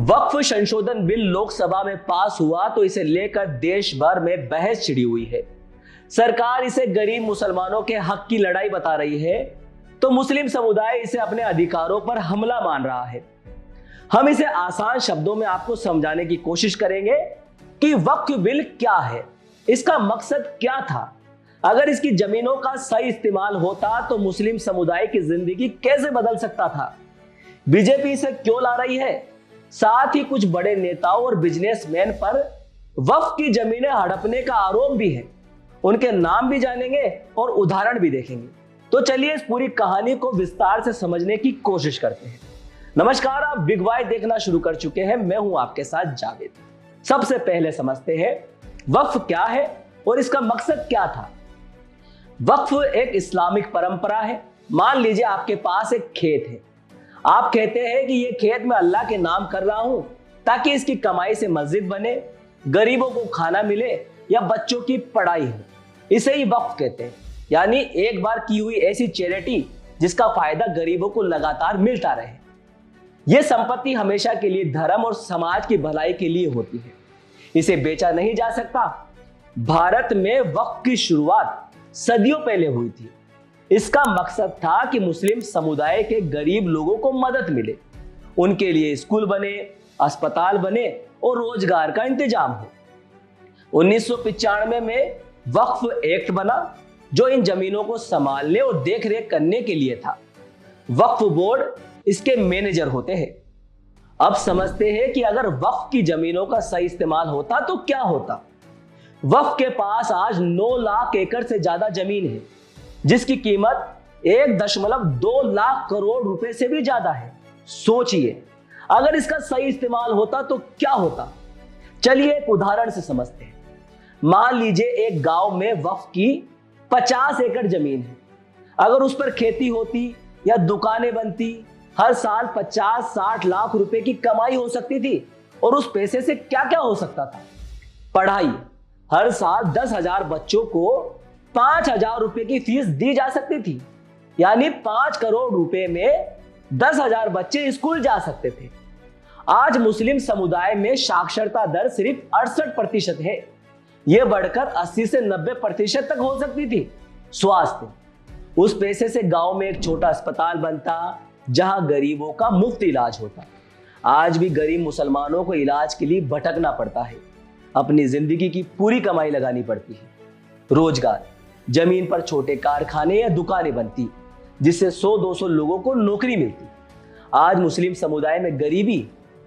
वक्फ संशोधन बिल लोकसभा में पास हुआ तो इसे लेकर देश भर में बहस छिड़ी हुई है। सरकार इसे गरीब मुसलमानों के हक की लड़ाई बता रही है तो मुस्लिम समुदाय इसे अपने अधिकारों पर हमला मान रहा है। हम इसे आसान शब्दों में आपको समझाने की कोशिश करेंगे कि वक्फ बिल क्या है, इसका मकसद क्या था, अगर इसकी जमीनों का सही इस्तेमाल होता तो मुस्लिम समुदाय की जिंदगी कैसे बदल सकता था, बीजेपी इसे क्यों ला रही है। साथ ही कुछ बड़े नेताओं और बिजनेसमैन पर वक्फ की जमीनें हड़पने का आरोप भी है, उनके नाम भी जानेंगे और उदाहरण भी देखेंगे। तो चलिए इस पूरी कहानी को विस्तार से समझने की कोशिश करते हैं। नमस्कार, आप बिग वाई देखना शुरू कर चुके हैं, मैं हूं आपके साथ जावेद। सबसे पहले समझते हैं वक्फ क्या है और इसका मकसद क्या था। वक्फ एक इस्लामिक परंपरा है। मान लीजिए आपके पास एक खेत है, आप कहते हैं कि ये खेत मैं अल्लाह के नाम कर रहा हूं ताकि इसकी कमाई से मस्जिद बने, गरीबों को खाना मिले या बच्चों की पढ़ाई हो। इसे ही वक्फ कहते हैं, यानी एक बार की हुई ऐसी चैरिटी जिसका फायदा गरीबों को लगातार मिलता रहे। यह संपत्ति हमेशा के लिए धर्म और समाज की भलाई के लिए होती है, इसे बेचा नहीं जा सकता। भारत में वक्फ की शुरुआत सदियों पहले हुई थी। इसका मकसद था कि मुस्लिम समुदाय के गरीब लोगों को मदद मिले, उनके लिए स्कूल बने, अस्पताल बने और रोजगार का इंतजाम हो। 1995 में वक्फ एक्ट बना जो इन जमीनों को संभालने और देखरेख करने के लिए था। वक्फ बोर्ड इसके मैनेजर होते हैं। अब समझते हैं कि अगर वक्फ की जमीनों का सही इस्तेमाल होता तो क्या होता। वक्फ के पास आज 9 लाख एकड़ से ज्यादा जमीन है, जिसकी कीमत 1.2 लाख करोड़ रुपए से भी ज्यादा है। सोचिए अगर इसका सही इस्तेमाल होता तो क्या होता। चलिए एक उदाहरण से समझते हैं। मान लीजिए एक गांव में वक्फ की 50 एकड़ जमीन है। अगर उस पर खेती होती या दुकानें बनती, हर साल 50-60 लाख रुपए की कमाई हो सकती थी। और उस पैसे से क्या क्या हो सकता था। पढ़ाई, हर साल 10,000 बच्चों को 5,000 रुपए की फीस दी जा सकती थी, यानी 5 करोड़ रुपए में 10,000 बच्चे स्कूल जा सकते थे। आज मुस्लिम समुदाय में साक्षरता दर सिर्फ 68% है, यह बढ़कर 80 से 90% तक हो सकती थी। स्वास्थ्य, उस पैसे से गांव में एक छोटा अस्पताल बनता जहां गरीबों का मुफ्त इलाज होता। आज भी गरीब मुसलमानों को इलाज के लिए भटकना पड़ता है, अपनी जिंदगी की पूरी कमाई लगानी पड़ती है। रोजगार, जमीन पर छोटे कारखाने या दुकानें बनती जिससे 100-200 लोगों को नौकरी मिलती। आज मुस्लिम समुदाय में गरीबी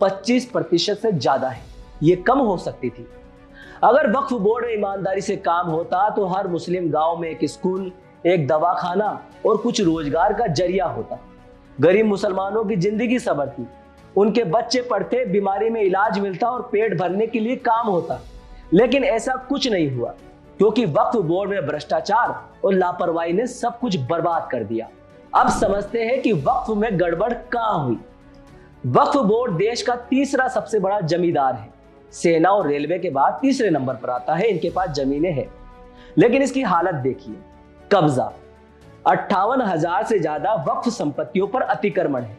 25% से ज्यादा है, यह कम हो सकती थी। अगर वक्फ बोर्ड में ईमानदारी से काम होता तो हर मुस्लिम गांव में एक स्कूल, एक दवाखाना और कुछ रोजगार का जरिया होता। गरीब मुसलमानों की जिंदगी संवरती, उनके बच्चे पढ़ते, बीमारी में इलाज मिलता और पेट भरने के लिए काम होता। लेकिन ऐसा कुछ नहीं हुआ क्योंकि वक्फ बोर्ड में भ्रष्टाचार और लापरवाही ने सब कुछ बर्बाद कर दिया। अब समझते हैं कि वक्फ में गड़बड़ कहां हुई। वक्फ बोर्ड देश का तीसरा सबसे बड़ा जमींदार है। सेना और रेलवे के बाद तीसरे नंबर पर आता है। इनके पास जमीनें हैं, लेकिन इसकी हालत देखिए। कब्जा, 58,000 से ज्यादा वक्फ संपत्तियों पर अतिक्रमण है।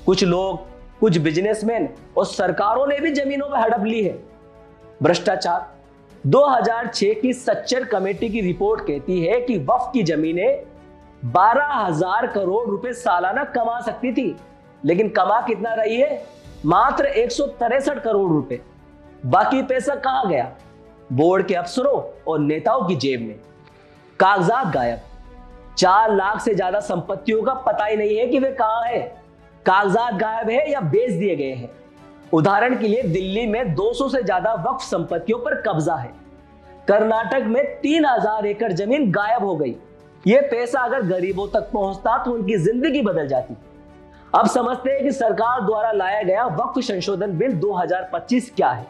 कुछ लोग, कुछ बिजनेसमैन और सरकारों ने भी जमीनों पर हड़प ली है। भ्रष्टाचार, 2006 की सच्चर कमेटी की रिपोर्ट कहती है कि वक्फ की जमीनें 12,000 करोड़ रुपए सालाना कमा सकती थी, लेकिन कमा कितना रही है? मात्र 163 करोड़ रुपए। बाकी पैसा कहां गया? बोर्ड के अफसरों और नेताओं की जेब में। कागजात गायब, 4 लाख से ज्यादा संपत्तियों का पता ही नहीं है कि वे कहां है। कागजात गायब है या बेच दिए गए हैं। उदाहरण के लिए दिल्ली में 200 से ज्यादा वक्फ संपत्तियों पर कब्जा है। कर्नाटक में 3,000 एकड़ जमीन गायब हो गई। यह पैसा अगर गरीबों तक पहुंचता तो उनकी जिंदगी बदल जाती। अब समझते हैं कि सरकार द्वारा लाया गया वक्फ संशोधन बिल 2025 क्या है।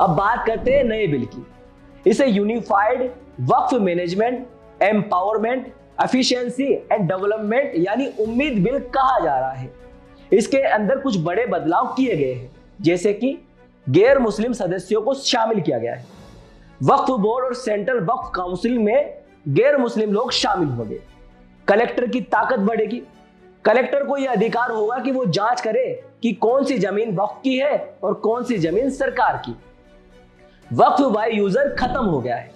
अब बात करते हैं नए बिल की। इसे unified Waqf management, empowerment, efficiency and development यानी उम्मीद बिल कहा जा रहा है। इसके अंदर कुछ बड़े बदलाव किए गए हैं, जैसे कि गैर मुस्लिम सदस्यों को शामिल किया गया है। वक्फ बोर्ड और सेंट्रल वक्फ काउंसिल में गैर मुस्लिम लोग शामिल होंगे। कलेक्टर की ताकत बढ़ेगी। कलेक्टर को यह अधिकार होगा कि वो जांच करे कि कौन सी जमीन वक्फ की है और कौन सी जमीन सरकार की। वक्फ बाय यूजर खत्म हो गया है।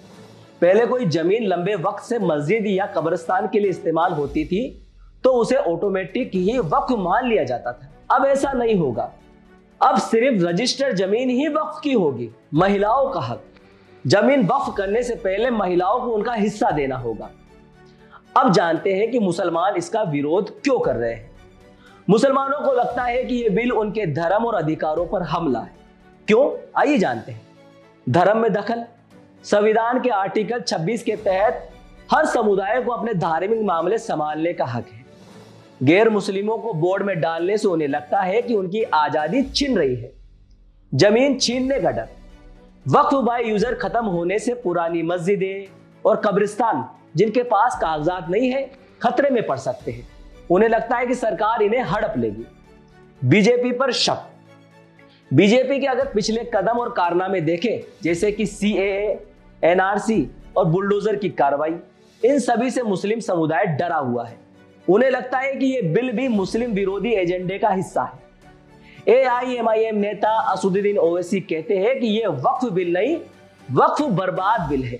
पहले कोई जमीन लंबे वक्त से मस्जिद या कब्रिस्तान के लिए इस्तेमाल होती थी तो उसे ऑटोमेटिक ही वक्फ मान लिया जाता था। अब ऐसा नहीं होगा। अब सिर्फ रजिस्टर्ड जमीन ही वक्फ की होगी। महिलाओं का हक, जमीन वक्फ करने से पहले महिलाओं को उनका हिस्सा देना होगा। अब जानते हैं कि मुसलमान इसका विरोध क्यों कर रहे हैं। मुसलमानों को लगता है कि यह बिल उनके धर्म और अधिकारों पर हमला है। क्यों, आइए जानते हैं। धर्म में दखल। संविधान के आर्टिकल 26 के तहत हर समुदाय को अपने धार्मिक मामले संभालने का हक है। गैर मुस्लिमों को बोर्ड में डालने से उन्हें लगता है कि उनकी आजादी छिन रही है। जमीन छीनने का डर। वक्फ बाय यूजर खत्म होने से पुरानी मस्जिदें और कब्रिस्तान जिनके पास कागजात नहीं है खतरे में पड़ सकते हैं। उन्हें लगता है कि सरकार इन्हें हड़प लेगी। बीजेपी पर शक। बीजेपी के अगर पिछले कदम और कारनामे देखें, जैसे कि सीएए, एनआरसी और बुलडोजर की कार्रवाई, इन सभी से मुस्लिम समुदाय डरा हुआ है। उन्हें लगता है कि यह बिल भी मुस्लिम विरोधी एजेंडे का हिस्सा है। एआईएमआईएम नेता असदुद्दीन ओवैसी कहते हैं कि यह वक्फ बिल नहीं, वक्फ बर्बाद बिल है।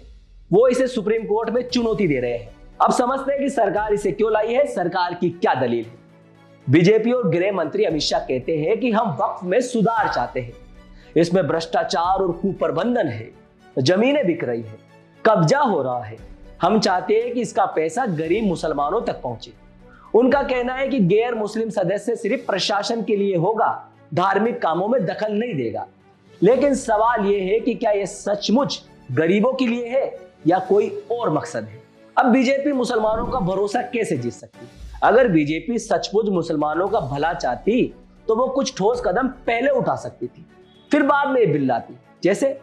वो इसे सुप्रीम कोर्ट में चुनौती दे रहे हैं। अब समझते हैं कि सरकार इसे क्यों लाई है, सरकार की क्या दलील है। बीजेपी और गृह मंत्री अमित शाह कहते हैं कि हम वक्फ में सुधार चाहते हैं। इसमें भ्रष्टाचार और कुप्रबंधन है, जमीनें बिक रही है, कब्जा हो रहा है। हम चाहते हैं कि इसका पैसा गरीब मुसलमानों तक पहुंचे। उनका कहना है कि गैर मुस्लिम सदस्य सिर्फ प्रशासन के लिए होगा, धार्मिक कामों में दखल नहीं देगा। लेकिन सवाल यह है कि क्या यह सचमुच गरीबों के लिए है या कोई और मकसद है। अब बीजेपी मुसलमानों का भरोसा कैसे जीत सकती? अगर बीजेपी सचमुच मुसलमानों का भला चाहती तो वो कुछ ठोस कदम पहले उठा सकती थी, फिर बाद में बिल लाती। जैसे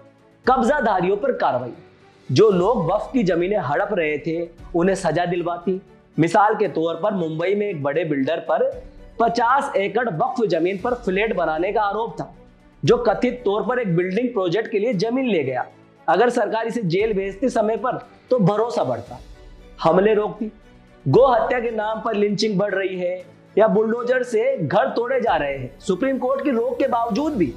कब्जाधारियों पर कार्रवाई। जो लोग वक्फ की जमीनें हड़प रहे थे उन्हें सजा दिलवाती। मिसाल के तौर पर मुंबई में एक बड़े बिल्डर पर 50 एकड़ वक्फ जमीन पर फ्लैट बनाने का आरोप था, जो कथित तौर पर एक बिल्डिंग प्रोजेक्ट के लिए जमीन ले गया। अगर सरकार इसे जेल भेजती समय पर तो भरोसा बढ़ता, हमले रोकती। गो हत्या के नाम पर लिंचिंग बढ़ रही है या बुलडोजर से घर तोड़े जा रहे हैं, सुप्रीम कोर्ट की रोक के बावजूद भी।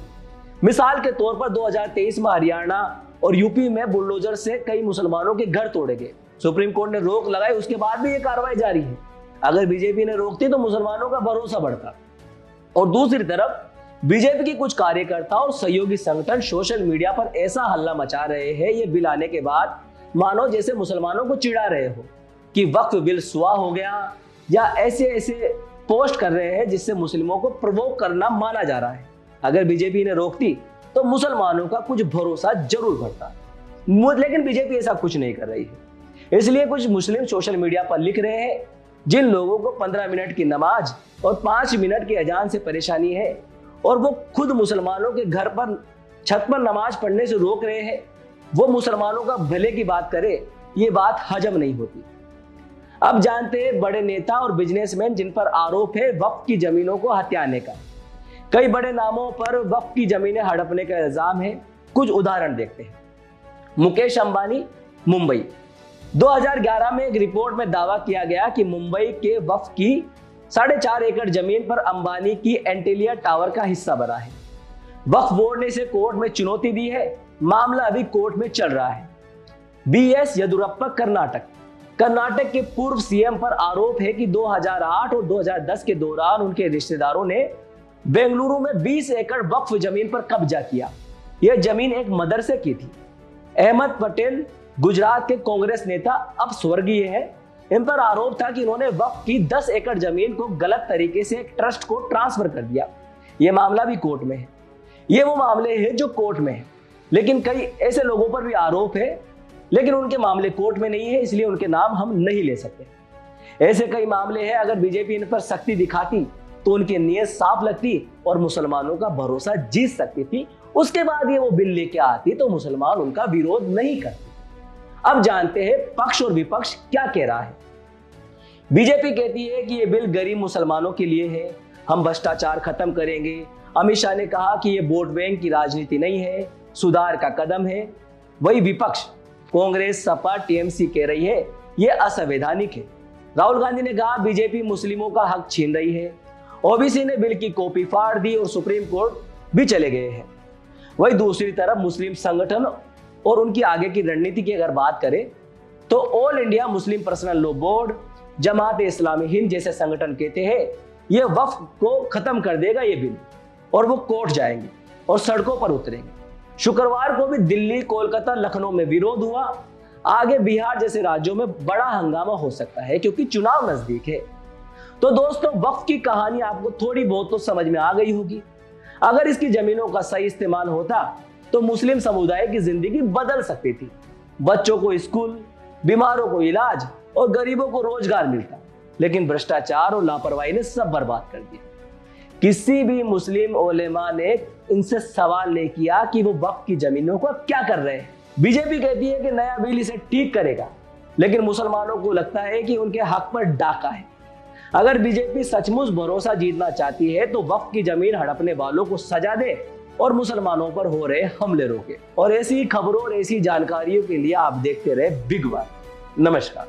मिसाल के तौर पर 2023 में हरियाणा और यूपी में बुलडोजर से कई मुसलमानों के घर तोड़े गए। सुप्रीम कोर्ट ने रोक लगाई, उसके बाद भी ये कार्रवाई जारी है। अगर बीजेपी ने रोकती तो मुसलमानों का भरोसा बढ़ता। और दूसरी तरफ बीजेपी की कुछ कार्यकर्ता और सहयोगी संगठन सोशल मीडिया पर ऐसा हल्ला मचा रहे हैं ये बिल आने के बाद, मानो जैसे मुसलमानों को चिढ़ा रहे हो कि वक्फ बिल सुआ हो गया, या ऐसे ऐसे पोस्ट कर रहे हैं जिससे मुस्लिमों को प्रवोक करना माना जा रहा है। अगर बीजेपी ने रोकती तो मुसलमानों का कुछ भरोसा जरूर बढ़ता, लेकिन बीजेपी ऐसा कुछ नहीं कर रही है। इसलिए कुछ मुस्लिम सोशल मीडिया पर लिख रहे हैं, जिन लोगों को 15 मिनट की नमाज और 5 मिनट की अजान से परेशानी है और वो खुद मुसलमानों के घर पर छत पर नमाज पढ़ने से रोक रहे हैं, वो मुसलमानों का भले की बात करे, ये बात हजम नहीं होती। अब जानते हैं बड़े नेता और बिजनेसमैन जिन पर आरोप है वक्फ की जमीनों को हथियाने का। कई बड़े नामों पर वक्फ की जमीनें हड़पने का इल्जाम है। कुछ उदाहरण देखते हैं। मुकेश अंबानी, मुंबई। 2011 में एक रिपोर्ट में दावा किया गया कि मुंबई के वक्फ की 4.5 एकड़ जमीन पर अंबानी की एंटीलिया टावर का हिस्सा बना है। वक्फ बोर्ड ने इसे कोर्ट में चुनौती दी है। मामला अभी कोर्ट में चल रहा है। बीएस येदियुरप्पा, कर्नाटक के पूर्व सीएम पर आरोप है कि 2008 और 2010 के दौरान उनके रिश्तेदारों ने बेंगलुरु में 20 एकड़ वक्फ जमीन पर कब्जा किया। यह जमीन एक मदरसे की थी। अहमद पटेल, गुजरात के कांग्रेस नेता, अब स्वर्गीय है। इन पर आरोप था कि इन्होंने वक्फ की 10 एकड़ जमीन को गलत तरीके से एक ट्रस्ट को ट्रांसफर कर दिया। यह मामला भी कोर्ट में है। ये वो मामले हैं जो कोर्ट में है, लेकिन कई ऐसे लोगों पर भी आरोप है, लेकिन उनके मामले कोर्ट में नहीं है, इसलिए उनके नाम हम नहीं ले सकते। ऐसे कई मामले हैं, अगर बीजेपी इन पर सख्ती दिखाती तो उनकी नीयत साफ लगती और मुसलमानों का भरोसा जीत सकती थी। उसके बाद ये वो बिल लेके आती तो मुसलमान उनका विरोध नहीं करते। अब जानते हैं पक्ष और विपक्ष क्या कह रहा है। बीजेपी कहती है कि ये बिल गरीब मुसलमानों के लिए है, हम भ्रष्टाचार खत्म करेंगे। अमित शाह ने कहा कि ये वोट बैंक की राजनीति नहीं है, सुधार का कदम है। वही विपक्ष कांग्रेस, सपा, टीएमसी कह रही है ये असंवैधानिक है, राहुल गांधी ने कहा बीजेपी मुस्लिमों का हक छीन रही है। ओबीसी ने बिल की कॉपी फाड़ दी और सुप्रीम कोर्ट भी चले गए हैं। वही दूसरी तरफ मुस्लिम संगठन और उनकी आगे की रणनीति की अगर बात करें तो All India Muslim Personal Law Board, Jamaat Islami Hind जैसे संगठन कहते हैं यह वक्फ को खत्म कर देगा ये बिल, और वो कोर्ट जाएंगे और सड़कों पर उतरेंगे। शुक्रवार को भी दिल्ली, कोलकाता, लखनऊ में विरोध हुआ। आगे बिहार जैसे राज्यों में बड़ा हंगामा हो सकता है क्योंकि चुनाव नजदीक है। तो दोस्तों, वक्फ की कहानी आपको थोड़ी बहुत तो समझ में आ गई होगी। अगर इसकी जमीनों का सही इस्तेमाल होता तो मुस्लिम समुदाय की जिंदगी बदल सकती थी। बच्चों को स्कूल, बीमारों को इलाज और गरीबों को रोजगार मिलता, लेकिन भ्रष्टाचार और लापरवाही ने सब बर्बाद कर दिया। किसी भी मुस्लिम उलेमा ने इनसे सवाल नहीं किया कि वो वक्फ की जमीनों को क्या कर रहे हैं। बीजेपी कहती है कि नया बिल इसे ठीक करेगा, लेकिन मुसलमानों को लगता है कि उनके हक पर डाका है। अगर बीजेपी सचमुच भरोसा जीतना चाहती है तो वक्फ की जमीन हड़पने वालों को सजा दे और मुसलमानों पर हो रहे हमले रोके। और ऐसी खबरों और ऐसी जानकारियों के लिए आप देखते रहे बिग बात। नमस्कार।